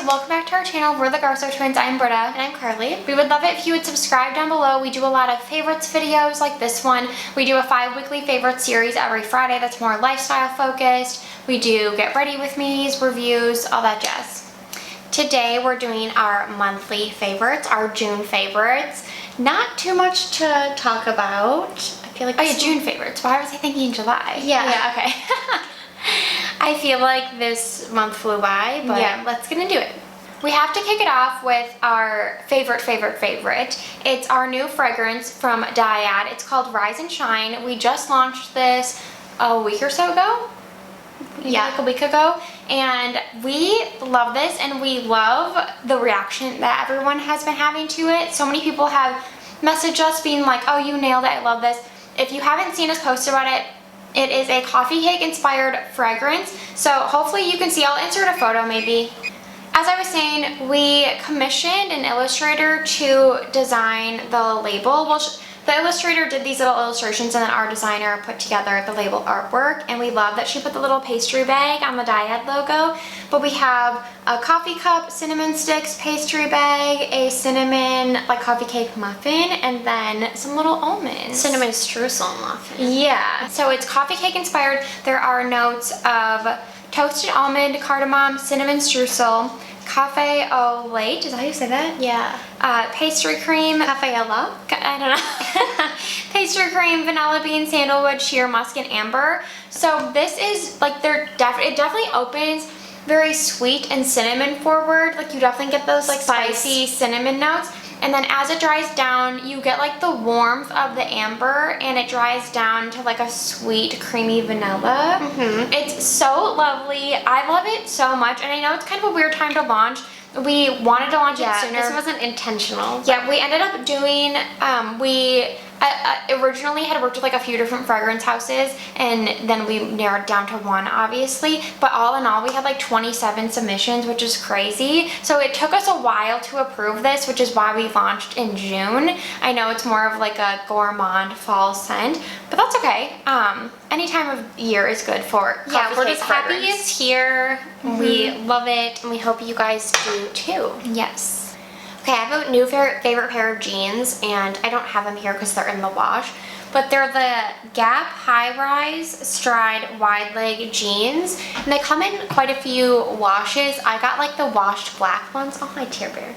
welcome back to our channel. We're the Garso Twins. I'm Britta. And I'm Carly. We would love it if you would subscribe down below. We do a lot of favorites videos like this one. We do a 5 weekly favorites series every Friday that's more lifestyle focused. We do get ready with me's, reviews, all that jazz. Today we're doing our monthly favorites, our June favorites. Not too much to talk about. I feel like June favorites. Why was I thinking July? Yeah, okay. I feel like this month flew by, but yeah, let's get into it. We have to kick it off with our favorite. It's our new fragrance from Dior. It's called Rise and Shine. We just launched this a week or so ago. Yeah, like a week ago. And we love this, and we love the reaction that everyone has been having to it. So many people have messaged us being like, oh, you nailed it, I love this. If you haven't seen us post about it, it is a coffee cake inspired fragrance. So hopefully you can see, I'll insert a photo maybe. As I was saying, we commissioned an illustrator to design the label. Well, the illustrator did these little illustrations, and then our designer put together the label artwork, and we love that she put the little pastry bag on the Dior logo. But we have a coffee cup, cinnamon sticks, pastry bag, a cinnamon like coffee cake muffin, and then some little almonds. cinnamon streusel muffin. Yeah, so it's coffee cake inspired. There are notes of toasted almond, cardamom, cinnamon streusel, cafe au lait, is that how you say that? Yeah. Pastry cream. Cafe au lait? I don't know. Pastry cream, vanilla bean, sandalwood, sheer musk, and amber. So this is like it definitely opens very sweet and cinnamon forward. Like you definitely get those like spicy cinnamon notes. And then as it dries down, you get like the warmth of the amber, and it dries down to like a sweet, creamy vanilla. It's so lovely. I love it so much, and I know it's kind of a weird time to launch. We wanted to launch it sooner. This wasn't intentional. Yeah, we ended up doing, we originally had worked with like a few different fragrance houses, and then we narrowed down to one, obviously. But all in all, we had like 27 submissions, which is crazy. So it took us a while to approve this, which is why we launched in June. I know it's more of like a gourmand fall scent, but that's okay. Any time of year is good for coffee cake we're just happy fragrance. it's here. We love it, and we hope you guys do too. Yes. Okay, I have a new favorite pair of jeans, and I don't have them here because they're in the wash, but they're the Gap Highrise Stride wide leg jeans, and they come in quite a few washes. I got like the washed black ones. Oh, my tear bear.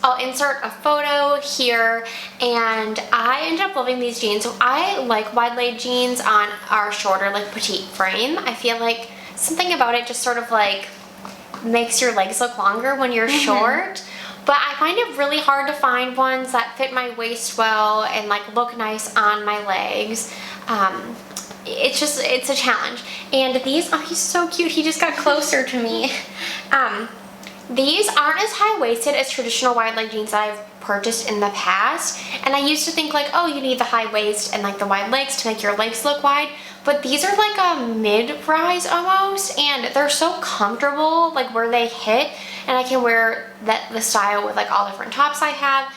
I'll insert a photo here, and I ended up loving these jeans. So I like wide leg jeans on our shorter, like petite frame. I feel like something about it just sort of like makes your legs look longer when you're short. But I find it really hard to find ones that fit my waist well and like look nice on my legs. It's a challenge. And these, oh, he's so cute. He just got closer to me. These aren't as high-waisted as traditional wide leg jeans that I've purchased in the past. And I used to think like, oh, you need the high waist and like the wide legs to make your legs look wide. But these are like a mid-rise almost, and they're so comfortable like where they hit, and I can wear the style with like all different tops I have.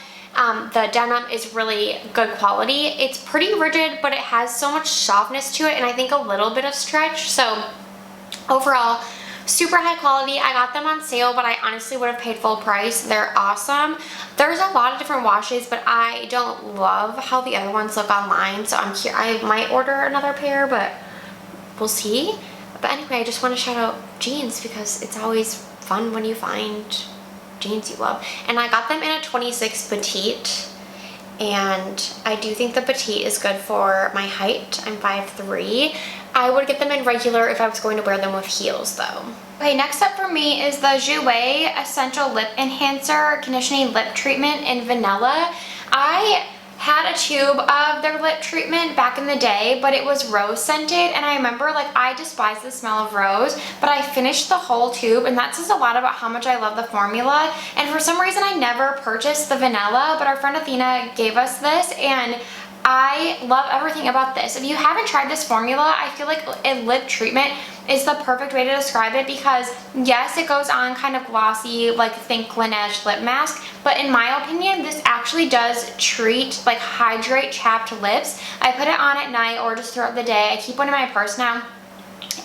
The denim is really good quality. It's pretty rigid, but it has so much softness to it, and I think a little bit of stretch. So overall, super high quality. I got them on sale, but I honestly would have paid full price. They're awesome. There's a lot of different washes, but I don't love how the other ones look online, so I'm here. I might order another pair, but we'll see. But anyway, I just want to shout out jeans because it's always fun when you find jeans you love. And I got them in a 26 petite, and I do think the petite is good for my height. I'm 5'3". I would get them in regular if I was going to wear them with heels though. Okay, next up for me is the Jouer Essential Lip Enhancer Conditioning Lip Treatment in Vanilla. I had a tube of their lip treatment back in the day, but it was rose scented, and I remember like I despise the smell of rose, but I finished the whole tube, and that says a lot about how much I love the formula. And for some reason I never purchased the vanilla, but our friend Athena gave us this, and I love everything about this. If you haven't tried this formula, I feel like a lip treatment is the perfect way to describe it, because yes, it goes on kind of glossy, like think Laneige lip mask, but in my opinion, this actually does treat, like hydrate chapped lips. I put it on at night or just throughout the day. I keep one in my purse now,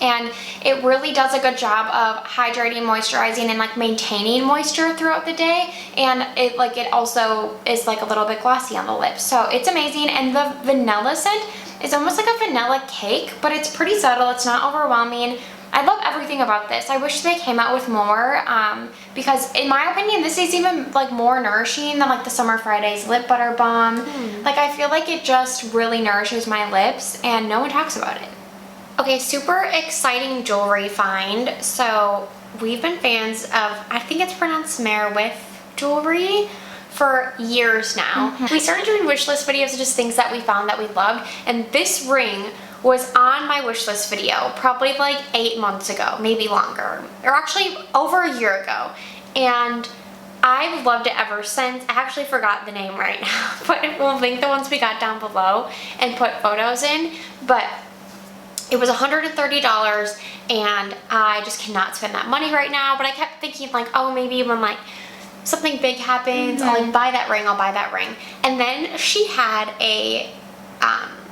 and it really does a good job of hydrating, moisturizing, and like maintaining moisture throughout the day, and it also is like a little bit glossy on the lips, so it's amazing. And the vanilla scent is almost like a vanilla cake, but it's pretty subtle, it's not overwhelming. I love everything about this. I wish they came out with more, because in my opinion, this is even like more nourishing than like the Summer Fridays Lip Butter Balm. Like I feel like it just really nourishes my lips and no one talks about it. Okay, super exciting jewelry find. So we've been fans of, I think it's pronounced Merewith jewelry, for years now. We started doing wish list videos of just things that we found that we loved, and this ring was on my wish list video probably like 8 months ago, maybe longer, or actually over a year ago, and I've loved it ever since. I actually forgot the name right now, but we'll link the ones we got down below and put photos in. But it was $130 and I just cannot spend that money right now. But I kept thinking like, oh, maybe when like something big happens, I'll like buy that ring, I'll buy that ring. And then she had a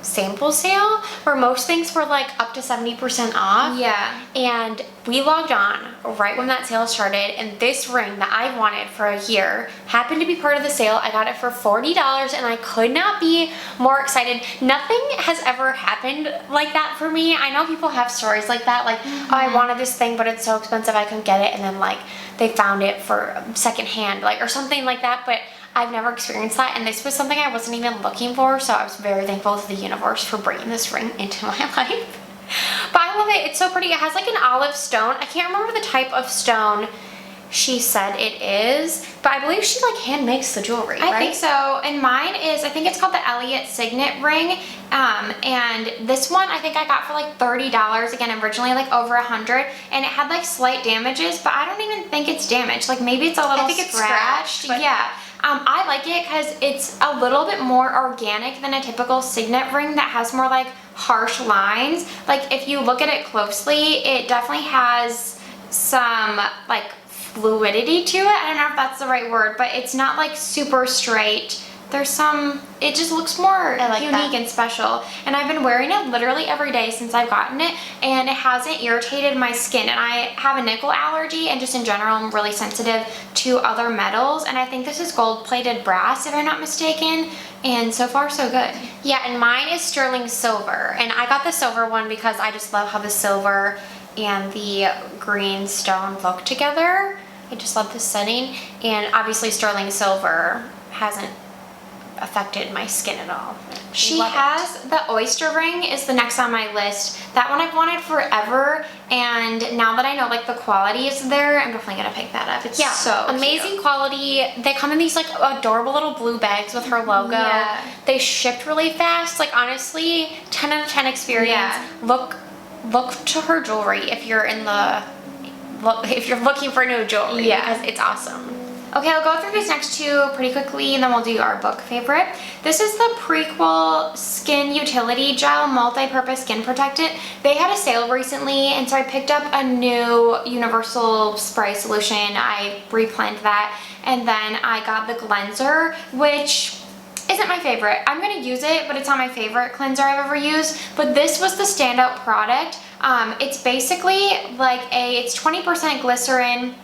sample sale where most things were like up to 70% off. Yeah. And we logged on right when that sale started, and this ring that I wanted for a year happened to be part of the sale. I got it for $40 and I could not be more excited. Nothing has ever happened like that for me. I know people have stories like that, like, oh, I wanted this thing but it's so expensive I couldn't get it, and then like they found it for secondhand, like, or something like that, but I've never experienced that, and this was something I wasn't even looking for, so I was very thankful to the universe for bringing this ring into my life. But I love it. It's so pretty. It has like an olive stone. I can't remember the type of stone she said it is, but I believe she like hand makes the jewelry, right? I think so, and mine is, I think it's called the Elliott Signet Ring, and this one I think I got for like $30, again originally like over $100, and it had like slight damages, but I don't even think it's damaged. Like maybe it's a little scratched. Yeah. I like it because it's a little bit more organic than a typical signet ring that has more like harsh lines. Like if you look at it closely, it definitely has some like fluidity to it. I don't know if that's the right word, but it's not like super straight. There's some, it just looks more unique and special. And I've been wearing it literally every day since I've gotten it, and it hasn't irritated my skin. And I have a nickel allergy, and just in general I'm really sensitive to other metals, and I think this is gold-plated brass if I'm not mistaken, and so far so good. Yeah, and mine is sterling silver, and I got the silver one because I just love how the silver and the green stone look together. I just love the setting, and obviously sterling silver hasn't affected my skin at all. She has the oyster ring is the next on my list. That one I've wanted forever, and now that I know like the quality is there, I'm definitely gonna pick that up. It's so amazing cute. Quality. They come in these like adorable little blue bags with her logo. Yeah. They shipped really fast. Like honestly, 10 out of 10 experience. Yeah. Look to her jewelry if you're looking for new jewelry, because it's awesome. Okay, I'll go through these next two pretty quickly, and then we'll do our book favorite. This is the Prequel Skin Utility Gel Multi-Purpose Skin Protectant. They had a sale recently, and so I picked up a new universal spray solution. I replanned that, and then I got the cleanser, which isn't my favorite. I'm gonna use it, but it's not my favorite cleanser I've ever used. But this was the standout product. It's basically like it's 20% glycerin,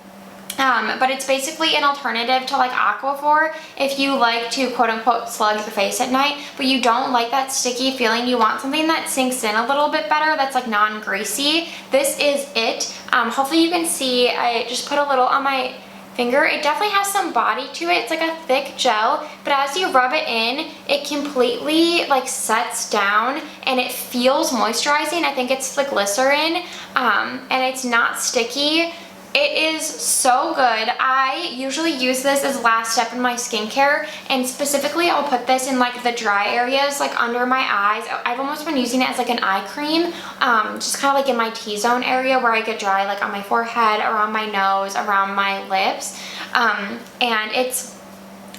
but it's basically an alternative to like Aquaphor if you like to quote unquote slug your face at night, but you don't like that sticky feeling. You want something that sinks in a little bit better, that's like non-greasy. This is it. Hopefully you can see, I just put a little on my finger. It definitely has some body to it. It's like a thick gel, but as you rub it in, it completely like sets down and it feels moisturizing. I think it's the glycerin, and it's not sticky. It is so good. I usually use this as last step in my skincare, and specifically I'll put this in like the dry areas, like under my eyes. I've almost been using it as like an eye cream, just kind of like in my T-zone area where I get dry, like on my forehead, around my nose, around my lips, and it's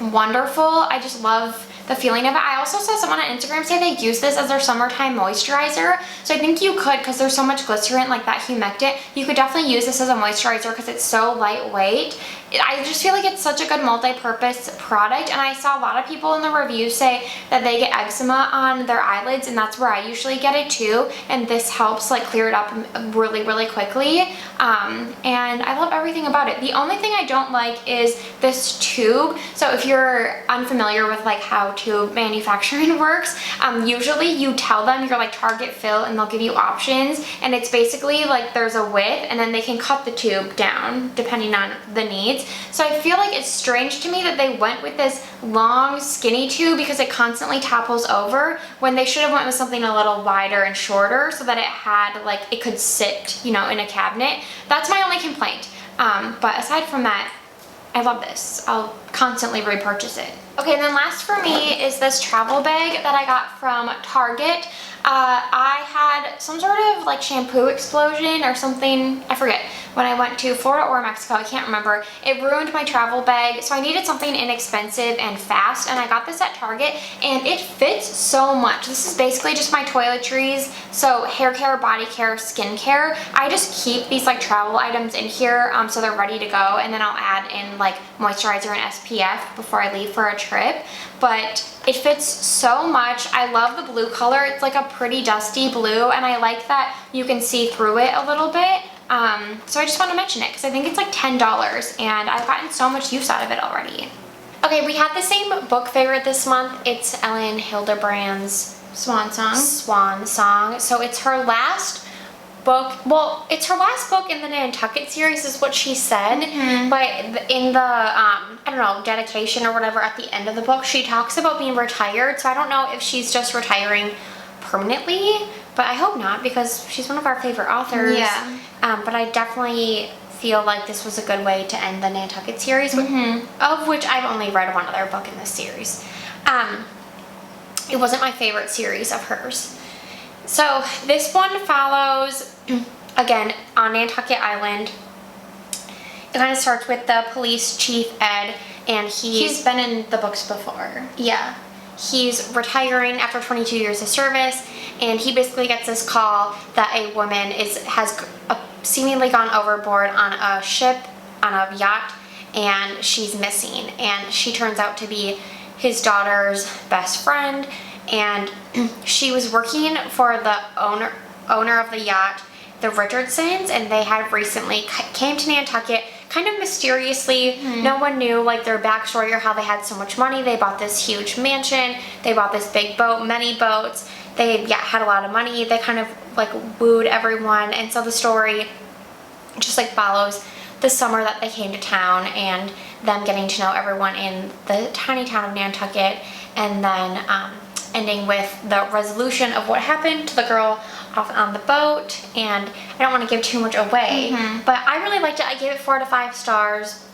wonderful. I just love the feeling of it. I also saw someone on Instagram say they use this as their summertime moisturizer. So I think you could, because there's so much glycerin, like that humectant, you could definitely use this as a moisturizer because it's so lightweight. I just feel like it's such a good multi-purpose product, and I saw a lot of people in the reviews say that they get eczema on their eyelids, and that's where I usually get it too, and this helps like clear it up really, really quickly. And I love everything about it. The only thing I don't like is this tube. So if you're unfamiliar with like how tube manufacturing works, usually you tell them you're like Target fill and they'll give you options, and it's basically like there's a width and then they can cut the tube down depending on the needs. So I feel like it's strange to me that they went with this long skinny tube because it constantly topples over, when they should have went with something a little wider and shorter so that it had like, it could sit, you know, in a cabinet. That's my only complaint. But aside from that, I love this. I'll constantly repurchase it. Okay, and then last for me is this travel bag that I got from Target. I had some sort of like shampoo explosion or something, I forget, when I went to Florida or Mexico, I can't remember. It ruined my travel bag, so I needed something inexpensive and fast, and I got this at Target, and it fits so much. This is basically just my toiletries, so hair care, body care, skin care. I just keep these like travel items in here so they're ready to go, and then I'll add in like moisturizer and SPF before I leave for a trip. But it fits so much. I love the blue color. It's like a pretty dusty blue, and I like that you can see through it a little bit. So I just want to mention it because I think it's like $10, and I've gotten so much use out of it already. Okay, we had the same book favorite this month. It's Ellen Hildebrand's Swan Song. So it's her last book. Well, it's her last book in the Nantucket series is what she said. But in the, I don't know, dedication or whatever at the end of the book, she talks about being retired. So I don't know if she's just retiring permanently, but I hope not because she's one of our favorite authors. Yeah. But I definitely feel like this was a good way to end the Nantucket series, of which I've only read one other book in this series. It wasn't my favorite series of hers. So this one follows, again, on Nantucket Island. It kind of starts with the police chief, Ed, and he's been in the books before. Yeah. He's retiring after 22 years of service, and he basically gets this call that a woman has seemingly gone overboard on a ship, on a yacht, and she's missing. And she turns out to be his daughter's best friend, and she was working for the owner of the yacht, the Richardsons, and they had recently came to Nantucket kind of mysteriously. No one knew like their backstory or how they had so much money. They bought this huge mansion, they bought this big boat, many boats. They had a lot of money. They kind of like wooed everyone, and so the story just like follows the summer that they came to town and them getting to know everyone in the tiny town of Nantucket, and then ending with the resolution of what happened to the girl off on the boat. And I don't want to give too much away, but I really liked it. I gave it 4 to 5 stars.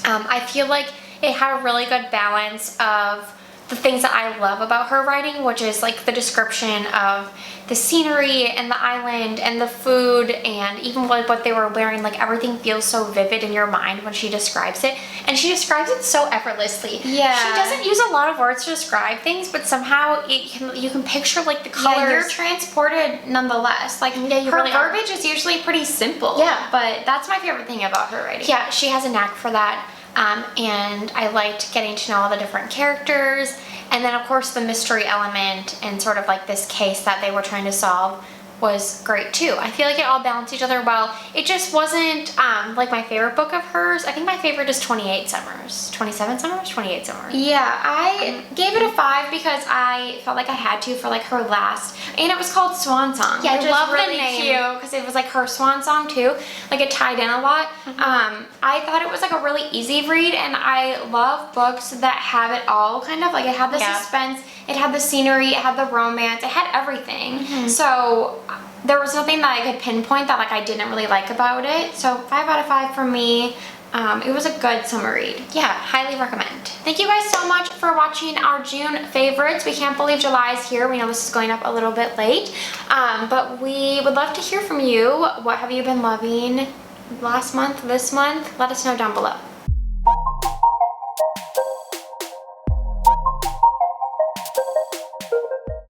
I feel like it had a really good balance of the things that I love about her writing, which is like the description of the scenery and the island and the food, and even like what they were wearing. Like everything feels so vivid in your mind when she describes it, and she describes it so effortlessly. Yeah, she doesn't use a lot of words to describe things, but somehow you can picture like the colors. Yeah, you're transported nonetheless. Like her really verbiage is usually pretty simple. Yeah, but that's my favorite thing about her writing. Yeah, she has a knack for that. And I liked getting to know all the different characters, and then of course the mystery element and sort of like this case that they were trying to solve was great too. I feel like it all balanced each other well. It just wasn't like my favorite book of hers. I think my favorite is 28 Summers. 27 Summers? 28 Summers. Yeah, I gave it a 5 because I felt like I had to for like her last, and it was called Swan Song. Yeah, I love really the name. Cute because it was like her swan song too. Like it tied in a lot. I thought it was like a really easy read, and I love books that have it all kind of. Like it had the suspense, it had the scenery, it had the romance, it had everything. So there was nothing that I could pinpoint that like I didn't really like about it. So 5 out of 5 for me. It was a good summer read. Yeah, highly recommend. Thank you guys so much for watching our June favorites. We can't believe July is here. We know this is going up a little bit late, but we would love to hear from you. What have you been loving last month, this month? Let us know down below.